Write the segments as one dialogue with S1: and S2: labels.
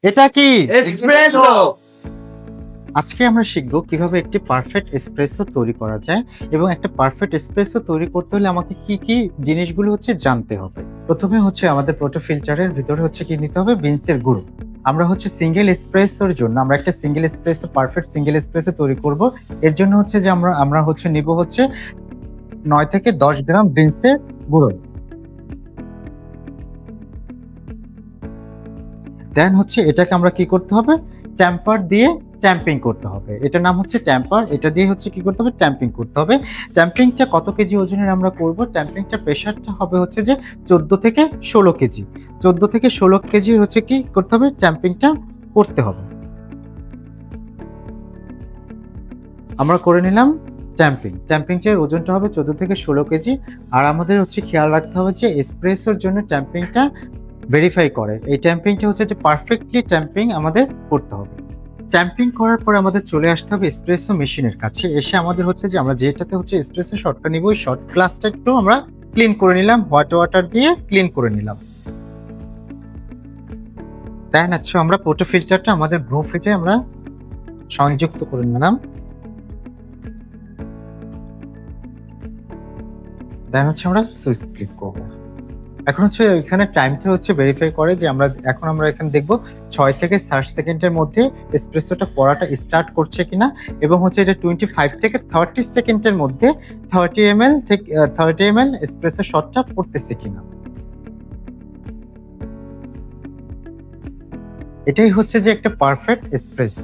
S1: এটা কি
S2: এসপ্রেসো।
S1: আজকে আমরা শিখব কিভাবে একটি পারফেক্ট এসপ্রেসো তৈরি করা যায় এবং একটা পারফেক্ট এসপ্রেসো তৈরি করতে হলে আমাকে কি কি জিনিসগুলো জানতে হবে। প্রথমে আমাদের প্রোটো ফিল্টারের ভিতরে কি নিতে হবে, বিনসের গুঁড়ো। আমরা সিঙ্গেল এসপ্রেসোর জন্য আমরা একটা single espresso perfect single espresso তৈরি করব। এর জন্য যে আমরা নিব 9 থেকে 10 গ্রাম বিনসের গুঁড়ো। দেন এটাকে আমরা কি করতে হবে, ট্যাম্পার দিয়ে ট্যাম্পিং করতে হবে। এটার নাম ট্যাম্পার। এটা দিয়ে কি করতে হবে, ট্যাম্পিং করতে হবে। ট্যাম্পিংটা কত কেজি ওজনের আমরা করব? ট্যাম্পিংটা প্রেসারটা হবে যে 14 থেকে 16 কেজি। 14 থেকে 16 কেজি কি করতে হবে, ট্যাম্পিংটা করতে হবে। আমরা করে নিলাম ট্যাম্পিং। ট্যাম্পিংটার ওজনটা হবে 14 থেকে 16 কেজি। আর আমাদের খেয়াল রাখতে হবে যে এসপ্রেসোর জন্য ট্যাম্পিংটা ভেরিফাই করে। এই ট্যাম্পিংটা যে পারফেক্টলি ট্যাম্পিং আমাদের করতে হবে। ট্যাম্পিং করার পর আমাদের চলে আসতে হবে এসপ্রেসো মেশিনের কাছে। এসে আমাদের যে আমরা যেটাতে এসপ্রেসো শটটা নিব, ওই শট গ্লাসটা একটু আমরা ক্লিন করে নিলাম, হট ওয়াটার দিয়ে ক্লিন করে নিলাম। দেন আমরা পোর্টো ফিল্টারটা আমাদের ব্রু ফিটে আমরা সংযুক্ত করে নিলাম। দেন আমরা সুইচ ক্লিক করব। এখন এখানে টাইমটা ভেরিফাই করে যে আমরা এখানে দেখব 6 থেকে 7 সেকেন্ডের মধ্যে এসপ্রেসোটা পড়াটা স্টার্ট করছে কিনা, এবং এটা 25 থেকে 30 সেকেন্ডের মধ্যে 30 ml থেকে 30 ml এসপ্রেসো শটটা পড়তেছে কিনা। এটাই যে একটা পারফেক্ট এসপ্রেসো।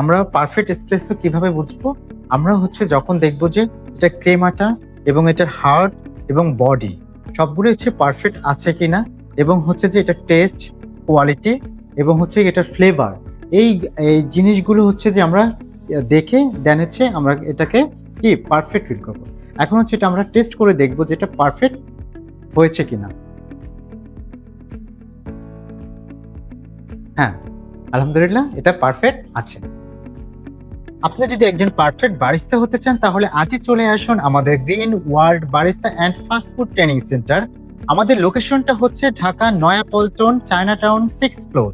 S1: আমরা পারফেক্ট এসপ্রেসো কিভাবে বুঝবো? আমরা যখন দেখব যে এটা ক্রেমাটা এবং এটার হার্ড এবং বডি সবগুলো পারফেক্ট আছে কিনা, এবং যে এটা টেস্ট, কোয়ালিটি এবং এটার ফ্লেভার, এই এই জিনিসগুলো যে আমরা দেখে দেন আমরা এটাকে কি পারফেক্ট ফিল করবো। এখন এটা আমরা টেস্ট করে দেখবো যে এটা পারফেক্ট হয়েছে কিনা। হ্যাঁ, আলহামদুলিল্লাহ এটা পারফেক্ট আছে। আপনি যদি একজন পারফেক্ট বারিস্তা হতে চান তাহলে আজই চলে আসুন আমাদের green world barista and fast food training centre. আমাদের লোকেশনটা Dhaka Naya Paltan, China town, 6th floor.